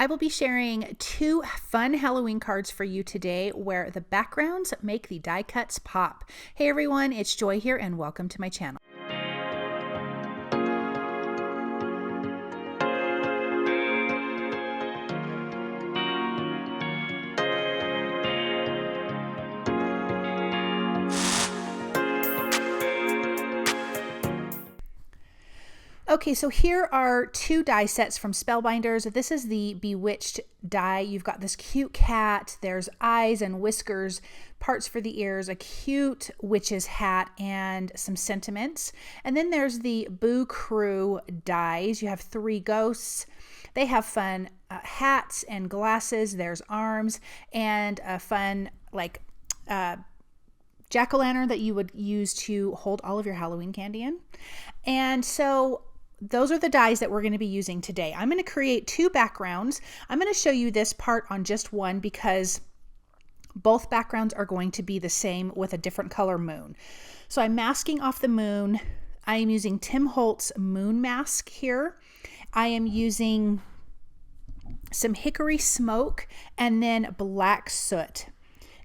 I will be sharing 2 fun Halloween cards for you today where the backgrounds make the die cuts pop. Hey everyone, it's Joy here and welcome to my channel. Okay, so here are 2 die sets from Spellbinders. This is the Bewitched die. You've got this cute cat, there's eyes and whiskers, parts for the ears, a cute witch's hat, and some sentiments. And then there's the Boo Crew dies. You have 3 ghosts. They have fun hats and glasses. There's arms and a fun jack-o'-lantern that you would use to hold all of your Halloween candy in. And so those are the dies that we're going to be using today. I'm going to create 2 backgrounds. I'm going to show you this part on just one because both backgrounds are going to be the same with a different color moon. So I'm masking off the moon. I am using Tim Holtz moon mask here. I am using some hickory smoke and then black soot.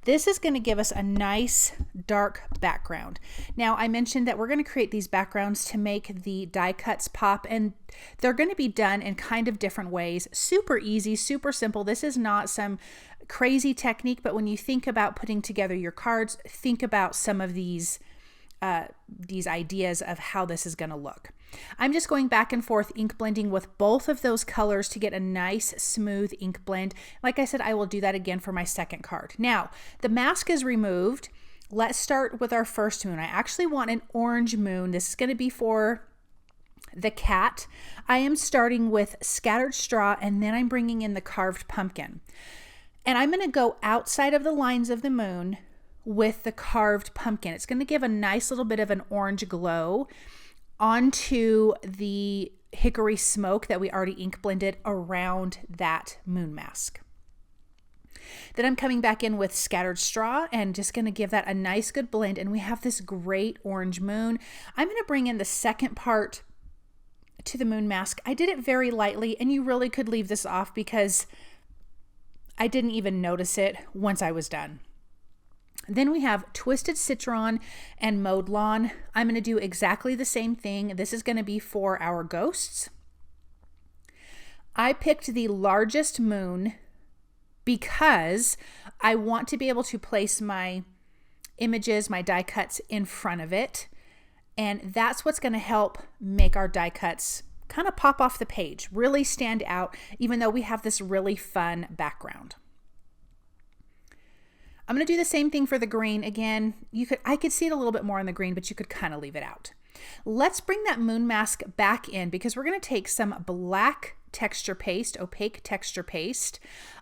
This is going to give us a nice dark background. Now, I mentioned that we're going to create these backgrounds to make the die cuts pop, and they're going to be done in kind of different ways. Super easy, super simple. This is not some crazy technique, but when you think about putting together your cards, think about some of these ideas of how this is going to look. I'm just going back and forth ink blending with both of those colors to get a nice smooth ink blend. Like I said, I will do that again for my second card. Now, the mask is removed. Let's start with our first moon. I actually want an orange moon. This is going to be for the cat. I am starting with scattered straw and then I'm bringing in the carved pumpkin. And I'm going to go outside of the lines of the moon with the carved pumpkin. It's going to give a nice little bit of an orange glow onto the hickory smoke that we already ink blended around that moon mask. Then I'm coming back in with scattered straw and just going to give that a nice good blend, and we have this great orange moon. I'm going to bring in the second part to the moon mask. I did it very lightly, and you really could leave this off because I didn't even notice it once I was done. Then we have Twisted Citron and Mowed Lawn. I'm going to do exactly the same thing. This is going to be for our ghosts. I picked the largest moon because I want to be able to place my images, my die cuts in front of it. And that's what's going to help make our die cuts kind of pop off the page, really stand out, even though we have this really fun background. I'm going to do the same thing for the green. Again, I could see it a little bit more on the green, but you could kind of leave it out. Let's bring that moon mask back in because we're going to take some black texture paste, opaque texture paste.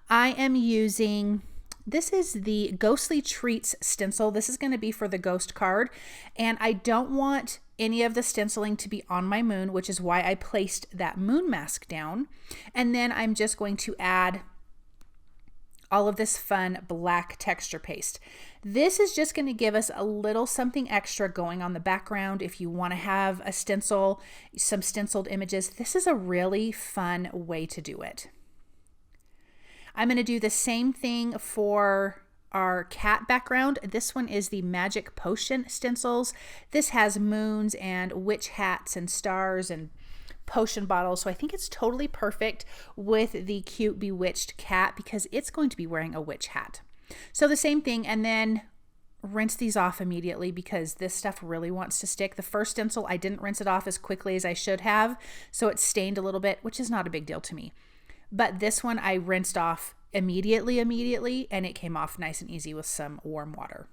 I am using, this is the Ghostly Treats stencil. This is going to be for the ghost card, and I don't want any of the stenciling to be on my moon, which is why I placed that moon mask down. And then I'm just going to add all of this fun black texture paste. This is just going to give us a little something extra going on the background. If you want to have a stencil, some stenciled images, this is a really fun way to do it. I'm going to do the same thing for our cat background. This one is the Magic Potion stencils. This has moons and witch hats and stars and potion bottle, so I think it's totally perfect with the cute Bewitched cat because it's going to be wearing a witch hat. So the same thing, and then rinse these off immediately because this stuff really wants to stick. The first stencil, I didn't rinse it off as quickly as I should have, so it stained a little bit, which is not a big deal to me. But this one I rinsed off immediately, and it came off nice and easy with some warm water.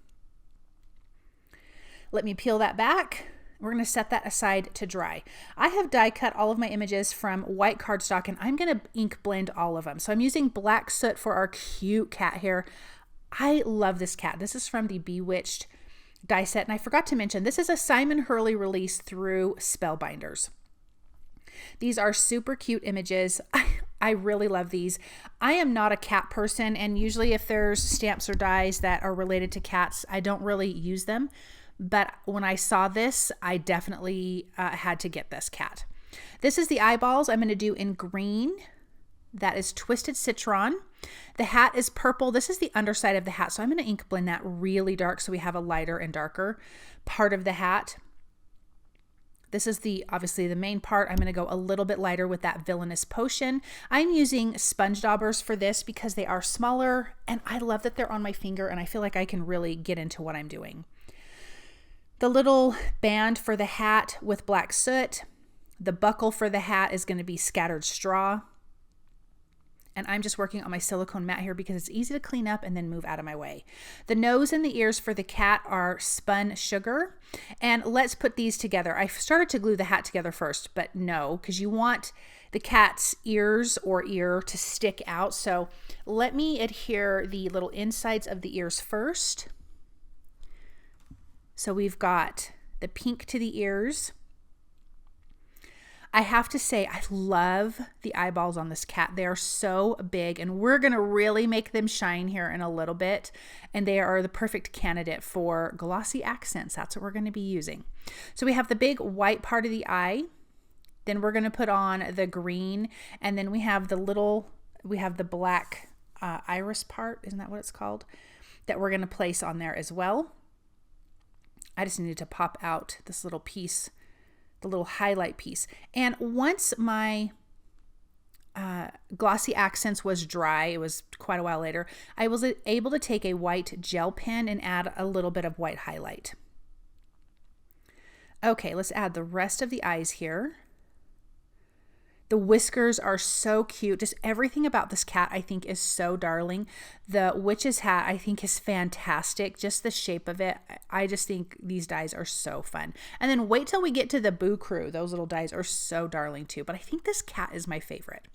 Let me peel that back. We're going to set that aside to dry. I have die cut all of my images from white cardstock, and I'm going to ink blend all of them. So I'm using black soot for our cute cat hair. I love this cat. This is from the Bewitched die set, and I forgot to mention, this is a Simon Hurley release through Spellbinders. These are super cute images. I really love these. I am not a cat person, and usually if there's stamps or dies that are related to cats, I don't really use them. But when I saw this, I definitely had to get this cat. This is the eyeballs I'm going to do in green That is Twisted Citron. The hat is purple. This is the underside of the hat, so I'm going to ink blend that really dark so we have a lighter and darker part of the hat. This is obviously the main part. I'm going to go a little bit lighter with that Villainous potion. I'm using sponge daubers for this because they are smaller, and I love that they're on my finger, and I feel like I can really get into what I'm doing. The little band for the hat with black soot. The buckle for the hat is going to be scattered straw. And I'm just working on my silicone mat here because it's easy to clean up and then move out of my way. The nose and the ears for the cat are spun sugar. And let's put these together. I started to glue the hat together first, but no, because you want the cat's ears or ear to stick out. So let me adhere the little insides of the ears first. So we've got the pink to the ears. I have to say, I love the eyeballs on this cat. They are so big, and we're going to really make them shine here in a little bit. And they are the perfect candidate for glossy accents. That's what we're going to be using. So we have the big white part of the eye. Then we're going to put on the green. And then we have the black iris part. Isn't that what it's called? That we're going to place on there as well. I just needed to pop out this little piece, the little highlight piece. And once my glossy accents was dry, it was quite a while later, I was able to take a white gel pen and add a little bit of white highlight. Okay, let's add the rest of the eyes here. The whiskers are so cute. Just everything about this cat I think is so darling. The witch's hat I think is fantastic. Just the shape of it. I just think these dies are so fun. And then wait till we get to the Boo Crew. Those little dies are so darling too. But I think this cat is my favorite.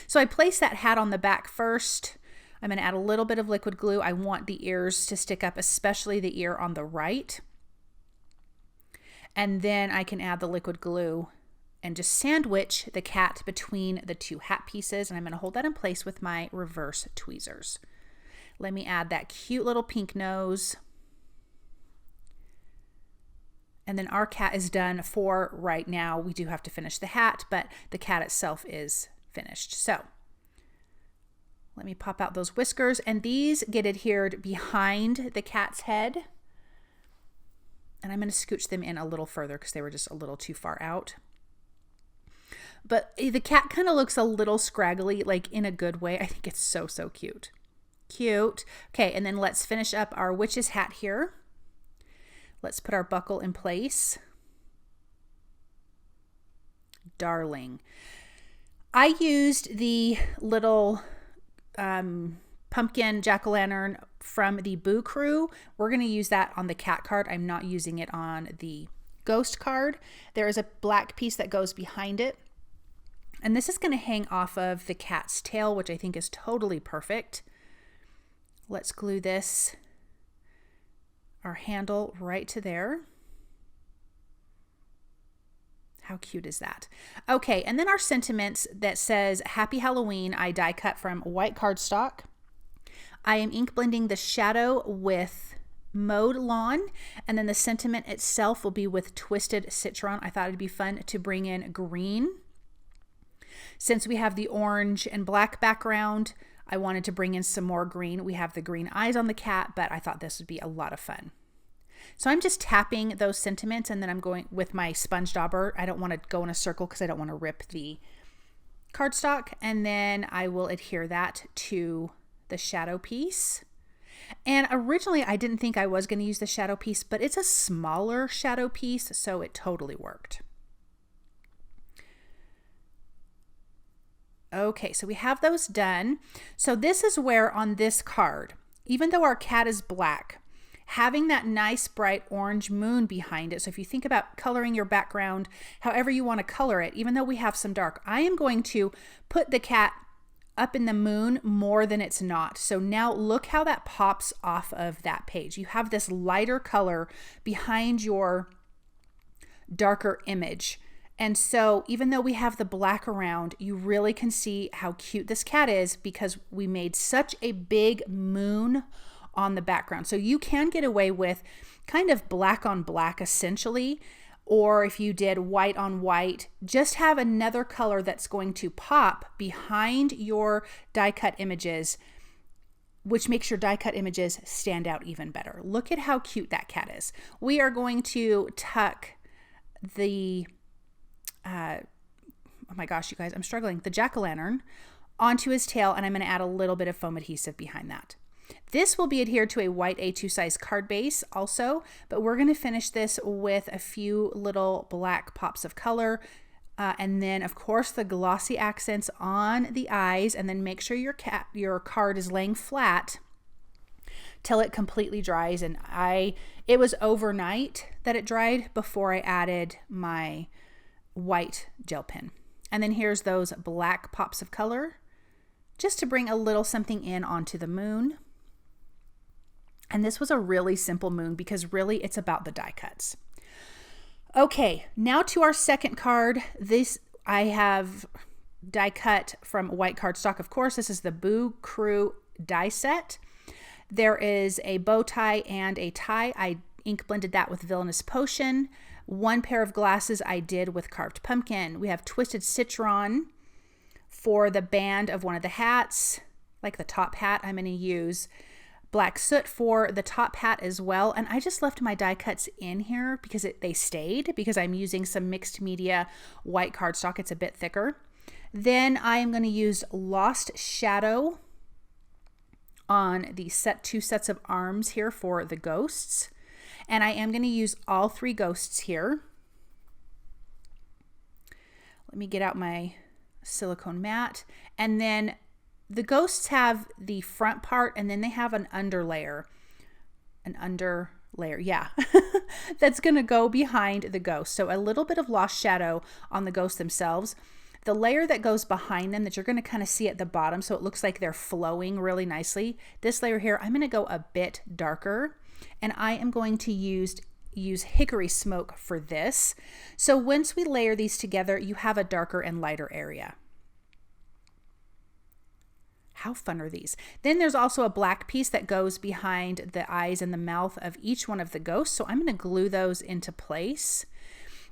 So I placed that hat on the back first. I'm going to add a little bit of liquid glue. I want the ears to stick up, especially the ear on the right. And then I can add the liquid glue and just sandwich the cat between the two hat pieces. And I'm going to hold that in place with my reverse tweezers. Let me add that cute little pink nose. And then our cat is done for right now. We do have to finish the hat, but the cat itself is finished. So let me pop out those whiskers, and these get adhered behind the cat's head. And I'm going to scooch them in a little further because they were just a little too far out. But the cat kind of looks a little scraggly, like in a good way. I think it's so, so cute. Cute. Okay, and then let's finish up our witch's hat here. Let's put our buckle in place. Darling. I used the little pumpkin jack-o'-lantern from the Boo Crew. We're going to use that on the cat card. I'm not using it on the ghost card. There is a black piece that goes behind it. And this is going to hang off of the cat's tail, which I think is totally perfect. Let's glue this, our handle, right to there. How cute is that? Okay, and then our sentiments that says, Happy Halloween, I die cut from white cardstock. I am ink blending the shadow with Mowed Lawn, and then the sentiment itself will be with Twisted Citron. I thought it'd be fun to bring in green. Since we have the orange and black background, I wanted to bring in some more green. We have the green eyes on the cat, but I thought this would be a lot of fun. So I'm just tapping those sentiments, and then I'm going with my sponge dauber. I don't want to go in a circle because I don't want to rip the cardstock. And then I will adhere that to the shadow piece. And originally I didn't think I was going to use the shadow piece, but it's a smaller shadow piece, so it totally worked. Okay, so we have those done. So this is where on this card, even though our cat is black, having that nice bright orange moon behind it. So if you think about coloring your background, however you want to color it, even though we have some dark, I am going to put the cat up in the moon more than it's not. So now look how that pops off of that page. You have this lighter color behind your darker image. And so even though we have the black around, you really can see how cute this cat is because we made such a big moon on the background. So you can get away with kind of black on black essentially or if you did white on white, just have another color that's going to pop behind your die cut images, which makes your die cut images stand out even better. Look at how cute that cat is. We are going to tuck the, oh my gosh, you guys, I'm struggling, the jack-o'-lantern onto his tail, and I'm going to add a little bit of foam adhesive behind that. This will be adhered to a white A2 size card base also, but we're going to finish this with a few little black pops of color. And then of course the glossy accents on the eyes, and then make sure your card is laying flat till it completely dries. And it was overnight that it dried before I added my white gel pen. And then here's those black pops of color just to bring a little something in onto the moon. And this was a really simple moon because really it's about the die cuts. Okay, now to our second card. This I have die cut from white cardstock. Of course, this is the Boo Crew die set. There is a bow tie and a tie. I ink blended that with Villainous Potion. One pair of glasses I did with carved pumpkin. We have twisted citron for the band of one of the hats, like the top hat. I'm going to use black soot for the top hat as well. And I just left my die cuts in here because they stayed, because I'm using some mixed media white cardstock. It's a bit thicker. Then I am going to use Lost Shadow on the two sets of arms here for the ghosts. And I am going to use all three ghosts here. Let me get out my silicone mat. And then the ghosts have the front part, and then they have an underlayer. Yeah, that's going to go behind the ghost. So a little bit of Lost Shadow on the ghosts themselves. The layer that goes behind them that you're going to kind of see at the bottom, so it looks like they're flowing really nicely. This layer here, I'm going to go a bit darker, and I am going to use Hickory Smoke for this. So once we layer these together, you have a darker and lighter area. How fun are these? Then there's also a black piece that goes behind the eyes and the mouth of each one of the ghosts. So I'm going to glue those into place,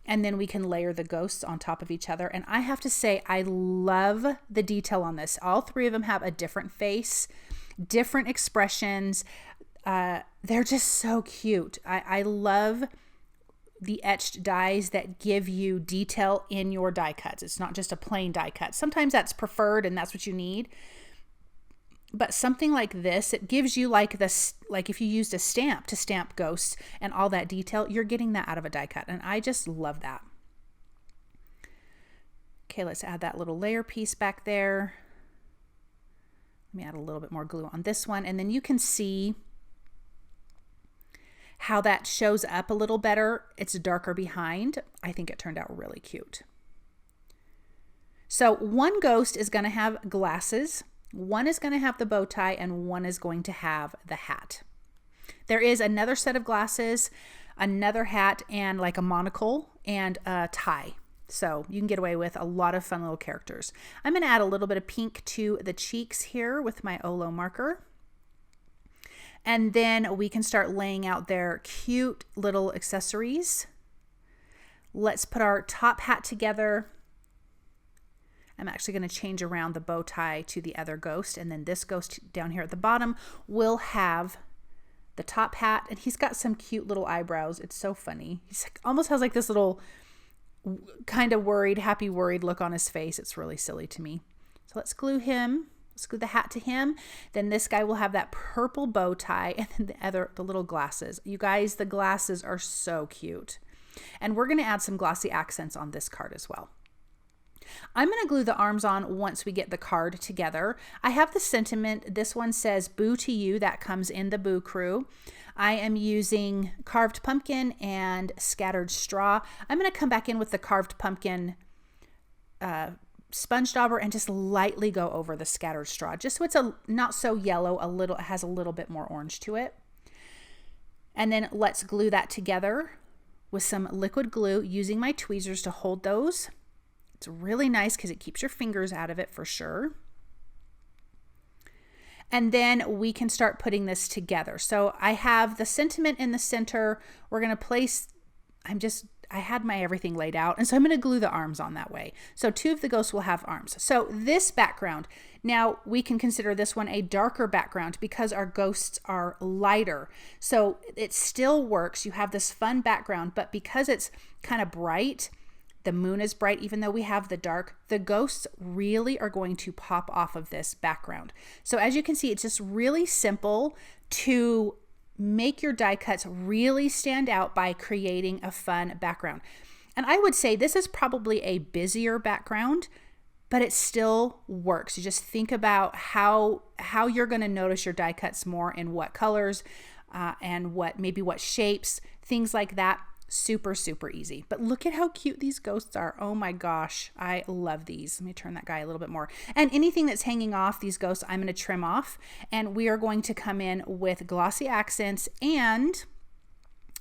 and then we can layer the ghosts on top of each other. And I have to say, I love the detail on this. All three of them have a different face, different expressions. They're just so cute. I love the etched dies that give you detail in your die cuts. It's not just a plain die cut. Sometimes that's preferred and that's what you need. But something like this, it gives you like this, like if you used a stamp to stamp ghosts and all that detail, you're getting that out of a die cut. And I just love that. Okay, let's add that little layer piece back there. Let me add a little bit more glue on this one. And then you can see how that shows up a little better. It's darker behind. I think it turned out really cute. So one ghost is going to have glasses. One is going to have the bow tie, and one is going to have the hat. There is another set of glasses, another hat, and like a monocle and a tie. So you can get away with a lot of fun little characters. I'm going to add a little bit of pink to the cheeks here with my Olo marker. And then we can start laying out their cute little accessories. Let's put our top hat together. I'm actually going to change around the bow tie to the other ghost, and then this ghost down here at the bottom will have the top hat, and he's got some cute little eyebrows. It's so funny. He's like, almost has like this little kind of worried, happy worried look on his face. It's really silly to me. So let's glue him. Let's glue the hat to him. Then this guy will have that purple bow tie, and then the little glasses. You guys, the glasses are so cute. And we're going to add some glossy accents on this card as well. I'm going to glue the arms on once we get the card together. I have the sentiment. This one says Boo to You. That comes in the Boo Crew. I am using carved pumpkin and scattered straw. I'm going to come back in with the carved pumpkin sponge dauber and just lightly go over the scattered straw, just so it's not so yellow, it has a little bit more orange to it. And then let's glue that together with some liquid glue, using my tweezers to hold those. It's really nice because it keeps your fingers out of it for sure. And then we can start putting this together. So I have the sentiment in the center. We're going to place, I had my everything laid out, and so I'm going to glue the arms on that way. So 2 of the ghosts will have arms. So this background, now we can consider this one a darker background because our ghosts are lighter. So it still works. You have this fun background, but because it's kind of bright, the moon is bright, even though we have the dark, the ghosts really are going to pop off of this background. So as you can see, it's just really simple to make your die cuts really stand out by creating a fun background. And I would say this is probably a busier background, but it still works. You just think about how you're going to notice your die cuts more and what colors and maybe what shapes, things like that. Super, super easy. But look at how cute these ghosts are. Oh my gosh, I love these. Let me turn that guy a little bit more. And anything that's hanging off these ghosts, I'm going to trim off. And we are going to come in with glossy accents and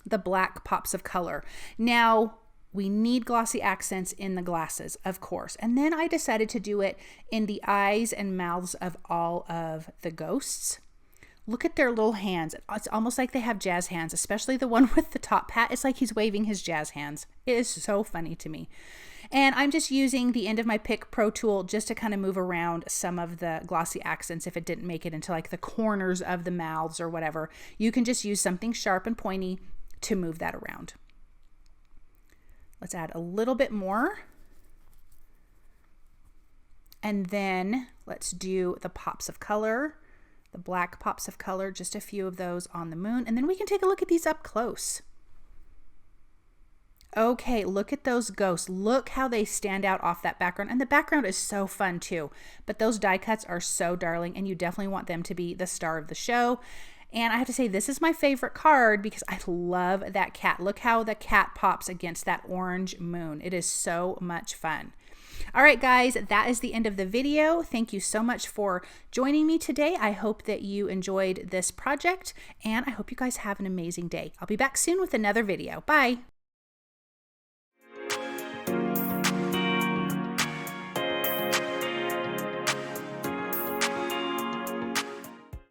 the black pops of color. Now, we need glossy accents in the glasses, of course. And then I decided to do it in the eyes and mouths of all of the ghosts. Look at their little hands. It's almost like they have jazz hands, especially the one with the top hat. It's like he's waving his jazz hands. It is so funny to me. And I'm just using the end of my Pick Pro tool just to kind of move around some of the glossy accents if it didn't make it into like the corners of the mouths or whatever. You can just use something sharp and pointy to move that around. Let's add a little bit more. And then let's do the pops of color. The black pops of color, just a few of those on the moon. And then we can take a look at these up close. Okay, look at those ghosts. Look how they stand out off that background. And the background is so fun too. But those die cuts are so darling, and you definitely want them to be the star of the show. And I have to say, this is my favorite card because I love that cat. Look how the cat pops against that orange moon. It is so much fun. All right, guys, that is the end of the video. Thank you so much for joining me today. I hope that you enjoyed this project, and I hope you guys have an amazing day. I'll be back soon with another video. Bye.